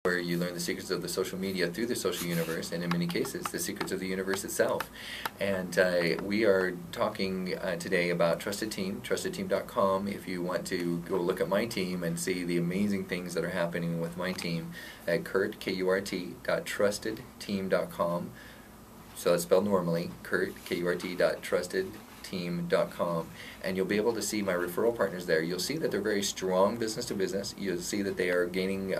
where you learn the secrets of the social media through the social universe, and in many cases, the secrets of the universe itself. And we are talking today about Trusted Team, trustedteam.com. If you want to go look at my team and see the amazing things that are happening with my team at Kurt, KURT.trustedteam.com. So it's spelled normally, Kurt, KURT.trustedteam.com, and you'll be able to see my referral partners there. You'll see that they're very strong business to business. You'll see that they are gaining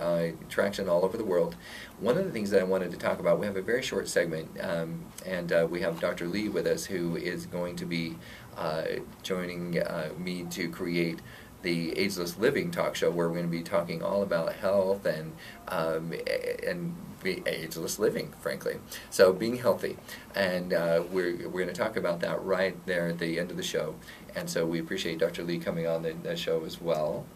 traction all over the world. One of the things that I wanted to talk about, we have a very short segment, and we have Dr. Lee with us, who is going to be joining me to create the Ageless Living talk show, where we're going to be talking all about health and ageless living, frankly. So being healthy, and we're going to talk about that right there at the end of the show. And so we appreciate Dr. Lee coming on the show as well.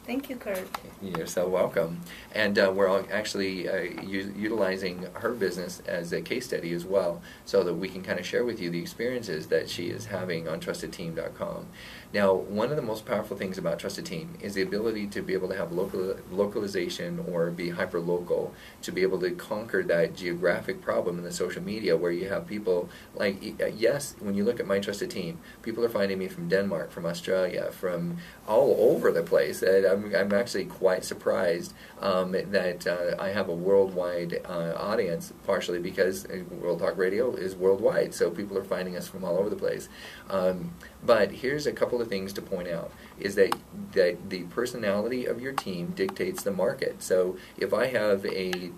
Thank you, Kurt. You're so welcome. And we're all actually utilizing her business as a case study as well, so that we can kind of share with you the experiences that she is having on TrustedTeam.com. Now, one of the most powerful things about Trusted Team is the ability to be able to have localization, or be hyper-local, to be able to conquer that geographic problem in the social media, where you have people like, yes, when you look at my Trusted Team, people are finding me from Denmark, from Australia, from all over the place. I'm actually quite surprised that I have a worldwide audience, partially because World Talk Radio is worldwide, so people are finding us from all over the place. But here's a couple of things to point out, is that the personality of your team dictates the market. So if I have a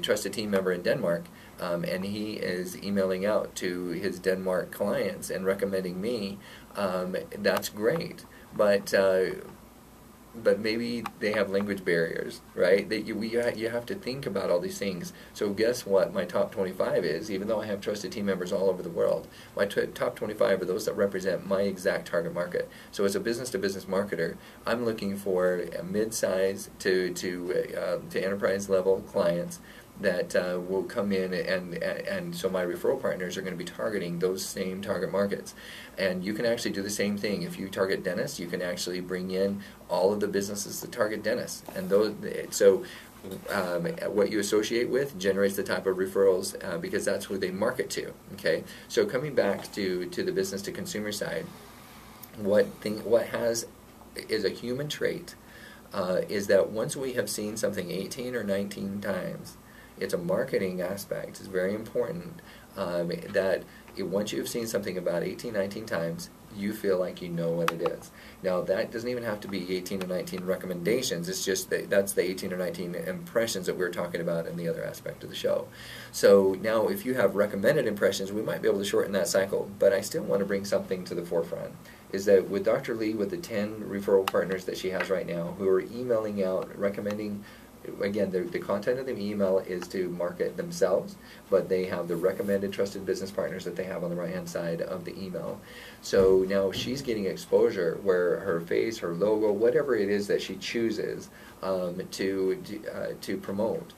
Trusted Team member in Denmark, and he is emailing out to his Denmark clients and recommending me, that's great. But maybe they have language barriers, right? That you have to think about all these things. So guess what my top 25 is? Even though I have Trusted Team members all over the world, my top 25 are those that represent my exact target market. So as a business-to-business marketer, I'm looking for a mid-size to enterprise level clients that will come in, and so my referral partners are going to be targeting those same target markets. And you can actually do the same thing. If you target dentists, you can actually bring in all of the businesses that target dentists. And what you associate with generates the type of referrals, because that's who they market to. Okay. So coming back to the business to consumer side, what is a human trait is that once we have seen something 18 or 19 times, it's a marketing aspect. It's very important that once you've seen something about 18, 19 times, you feel like you know what it is. Now, that doesn't even have to be 18 or 19 recommendations. It's just that's the 18 or 19 impressions that we were talking about in the other aspect of the show. So now, if you have recommended impressions, we might be able to shorten that cycle. But I still want to bring something to the forefront, is that with Dr. Lee, with the 10 referral partners that she has right now, who are emailing out, recommending. Again, the content of the email is to market themselves, but they have the recommended trusted business partners that they have on the right-hand side of the email. So now she's getting exposure where her face, her logo, whatever it is that she chooses to promote.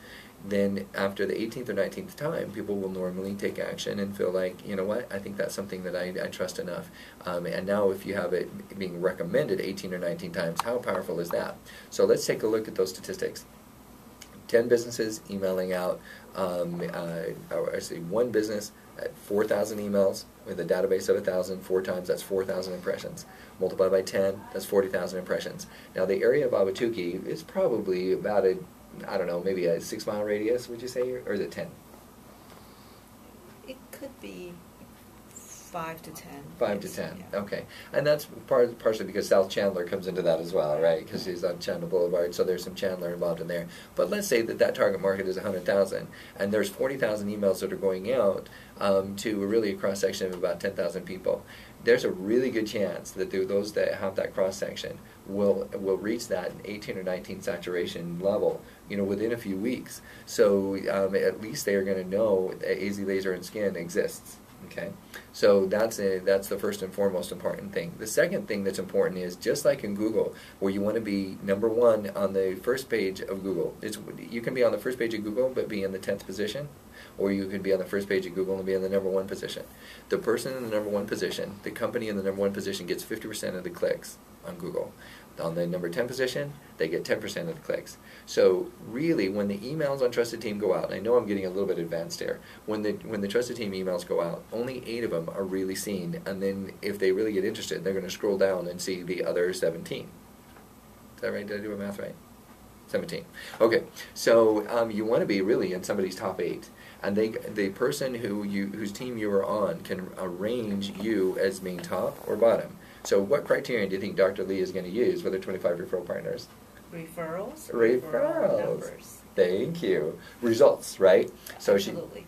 Then after the 18th or 19th time, people will normally take action and feel like, you know what, I think that's something that I trust enough. And now if you have it being recommended 18 or 19 times, how powerful is that? So let's take a look at those statistics. 10 businesses emailing out, one business at 4,000 emails with a database of 1,000, 4 times, that's 4,000 impressions. Multiplied by 10, that's 40,000 impressions. Now the area of Abatuki is probably about maybe a 6-mile radius, would you say, or is it 10? It could be 5 to 10. 5 to 10, yeah. Okay. And that's partially because South Chandler comes into that as well, right? Because he's on Chandler Boulevard, so there's some Chandler involved in there. But let's say that target market is 100,000, and there's 40,000 emails that are going out to really a cross-section of about 10,000 people. There's a really good chance that those that have that cross-section will reach that 18 or 19 saturation level, within a few weeks. So at least they are going to know that AZ Laser and Skin exists. Okay, so that's the first and foremost important thing. The second thing that's important is, just like in Google, where you want to be number 1 on the first page of Google. You can be on the first page of Google but be in the 10th position, or you could be on the first page of Google and be in the number 1 position. The person in the number 1 position, the company in the number 1 position, gets 50% of the clicks on Google. On the number 10 position, they get 10% of the clicks. So really, when the emails on Trusted Team go out, and I know I'm getting a little bit advanced here, when the Trusted Team emails go out, only 8 of them are really seen, and then if they really get interested, they're going to scroll down and see the other 17. Is that right? Did I do my math right? 17. Okay, so you want to be really in somebody's top 8. And the person whose team you are on can arrange you as being top or bottom. So what criterion do you think Dr. Lee is going to use for the 25 referral partners? Referrals. Referrals. Numbers. Thank you. Results, right? So Absolutely.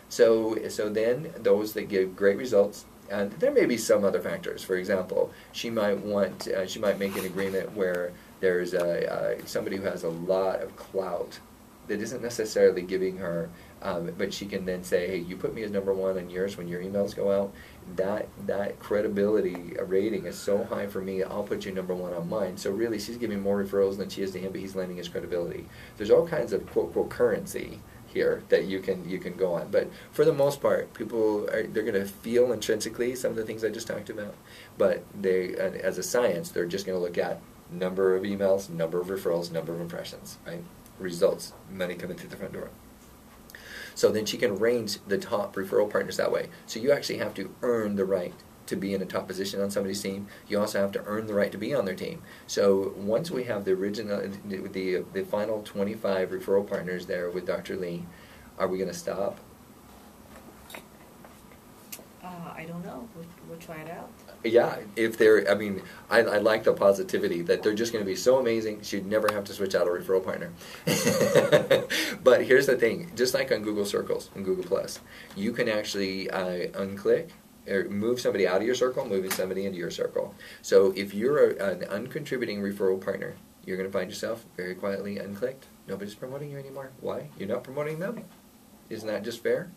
So then those that give great results, and there may be some other factors. For example, she might make an agreement where there's somebody who has a lot of clout that isn't necessarily giving her, but she can then say, hey, you put me as number 1 on yours when your emails go out. That credibility rating is so high for me, I'll put you number 1 on mine. So really, she's giving more referrals than she is to him, but he's lending his credibility. There's all kinds of quote currency here that you can go on. But for the most part, they're going to feel intrinsically some of the things I just talked about. But as a science, they're just going to look at number of emails, number of referrals, number of impressions, right? Results, money coming through the front door. So then she can arrange the top referral partners that way. So you actually have to earn the right to be in a top position on somebody's team. You also have to earn the right to be on their team. So once we have the final 25 referral partners there with Dr. Lee, are we going to stop? I don't know. We'll try it out. Yeah, I like the positivity that they're just going to be so amazing, she'd never have to switch out a referral partner. But here's the thing, just like on Google Circles and Google Plus, you can actually unclick or move somebody out of your circle, moving somebody into your circle. So if you're an uncontributing referral partner, you're going to find yourself very quietly unclicked. Nobody's promoting you anymore. Why? You're not promoting them. Isn't that just fair?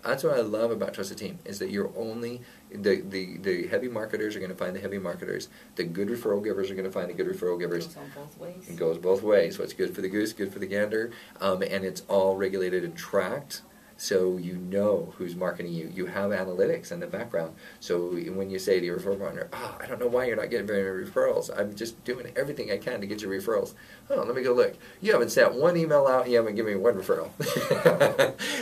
That's what I love about Trusted Team, is that you're only, the heavy marketers are going to find the heavy marketers. The good referral givers are going to find the good referral givers. It goes on both ways. It goes both ways. What's good for the goose, good for the gander. And it's all regulated and tracked, so you know who's marketing you. You have analytics in the background. So when you say to your referral partner, I don't know why you're not getting very many referrals. I'm just doing everything I can to get your referrals. Oh, let me go look. You haven't sent one email out, you haven't given me one referral.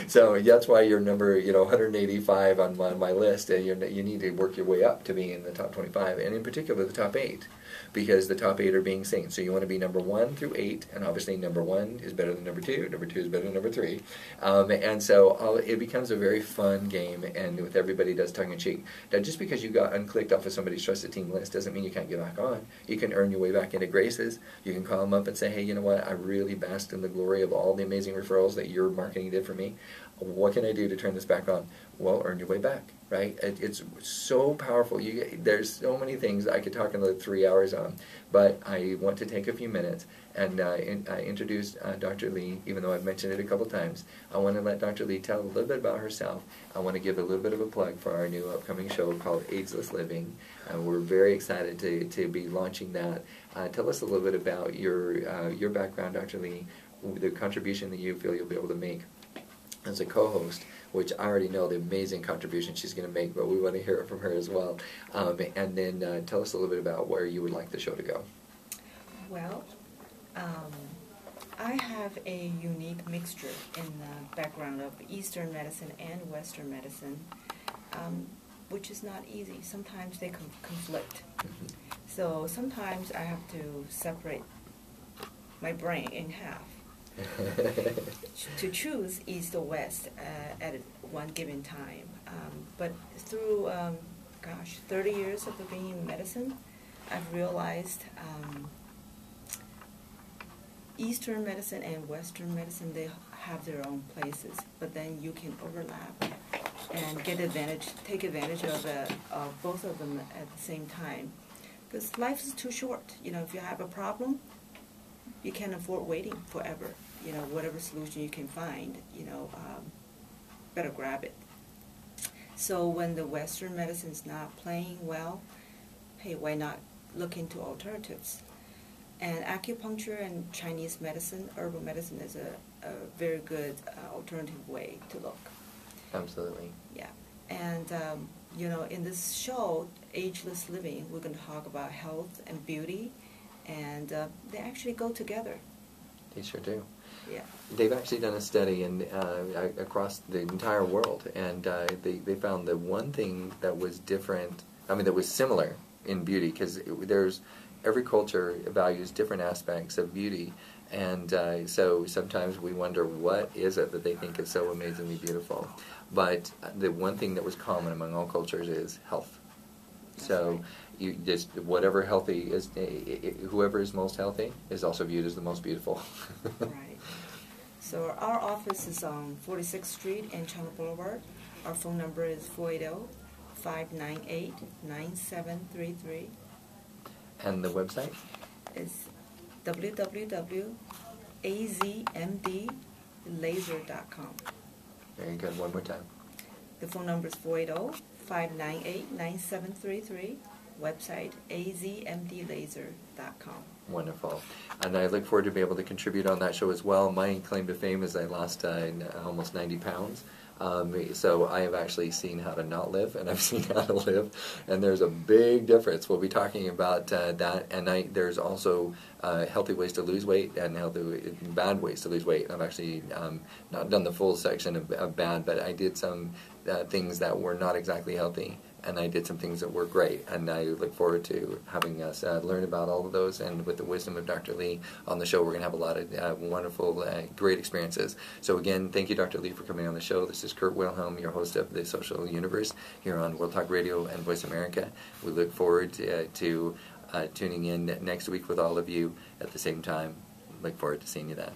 So that's why you're number 185 on my list. And you need to work your way up to be in the top 25, and in particular the top 8. Because the top 8 are being seen. So you want to be number 1 through 8, and obviously number 1 is better than number 2 is better than number 3. And so it becomes a very fun game, and with everybody does tongue-in-cheek. Now, just because you got unclicked off of somebody's Trusted Team list doesn't mean you can't get back on. You can earn your way back into graces. You can call them up and say, hey, you know what, I really basked in the glory of all the amazing referrals that your marketing did for me. What can I do to turn this back on? Well, earn your way back, right? It's so powerful. There's so many things I could talk another 3 hours on, but I want to take a few minutes and introduce Dr. Lee, even though I've mentioned it a couple times. I want to let Dr. Lee tell a little bit about herself. I want to give a little bit of a plug for our new upcoming show called Ageless Living. We're very excited to be launching that. Tell us a little bit about your background, Dr. Lee, the contribution that you feel you'll be able to make as a co-host, which I already know the amazing contribution she's going to make, but we want to hear it from her as well. And then tell us a little bit about where you would like the show to go. Well, I have a unique mixture in the background of Eastern medicine and Western medicine, which is not easy. Sometimes they conflict. So sometimes I have to separate my brain in half. To choose East or West at one given time. But through, 30 years of being in medicine, I've realized Eastern medicine and Western medicine, they have their own places, but then you can overlap and take advantage of both of them at the same time. Because life is too short. If you have a problem, you can't afford waiting forever. Whatever solution you can find, better grab it. So when the Western medicine is not playing well, hey, why not look into alternatives? And acupuncture and Chinese medicine, herbal medicine is a very good alternative way to look. Absolutely. Yeah. And, in this show, Ageless Living, we're going to talk about health and beauty and they actually go together. They sure do. Yeah. They've actually done a study across the entire world, and they found the one thing that was different, that was similar in beauty, because there's every culture values different aspects of beauty, and so sometimes we wonder what is it that they think is so amazingly beautiful. But the one thing that was common among all cultures is health. So you just whatever healthy is, whoever is most healthy is also viewed as the most beautiful. Right. So our office is on 46th Street and China Boulevard. Our phone number is 480-598-9733. And the website? It's www.azmdlaser.com. Very good. One more time. The phone number is 480-598-9733. Website azmdlaser.com. Wonderful. And I look forward to be able to contribute on that show as well. My claim to fame is I lost almost 90 pounds. So I have actually seen how to not live, and I've seen how to live, and there's a big difference. We'll be talking about that, and there's also healthy ways to lose weight and bad ways to lose weight. I've actually not done the full section of bad, but I did some things that were not exactly healthy, and I did some things that were great, and I look forward to having us learn about all of those, and with the wisdom of Dr. Lee on the show, we're going to have a lot of wonderful, great experiences. So again, thank you, Dr. Lee, for coming on the show. This is Kurt Wilhelm, your host of The Social Universe here on World Talk Radio and Voice America. We look forward to tuning in next week with all of you at the same time. Look forward to seeing you then.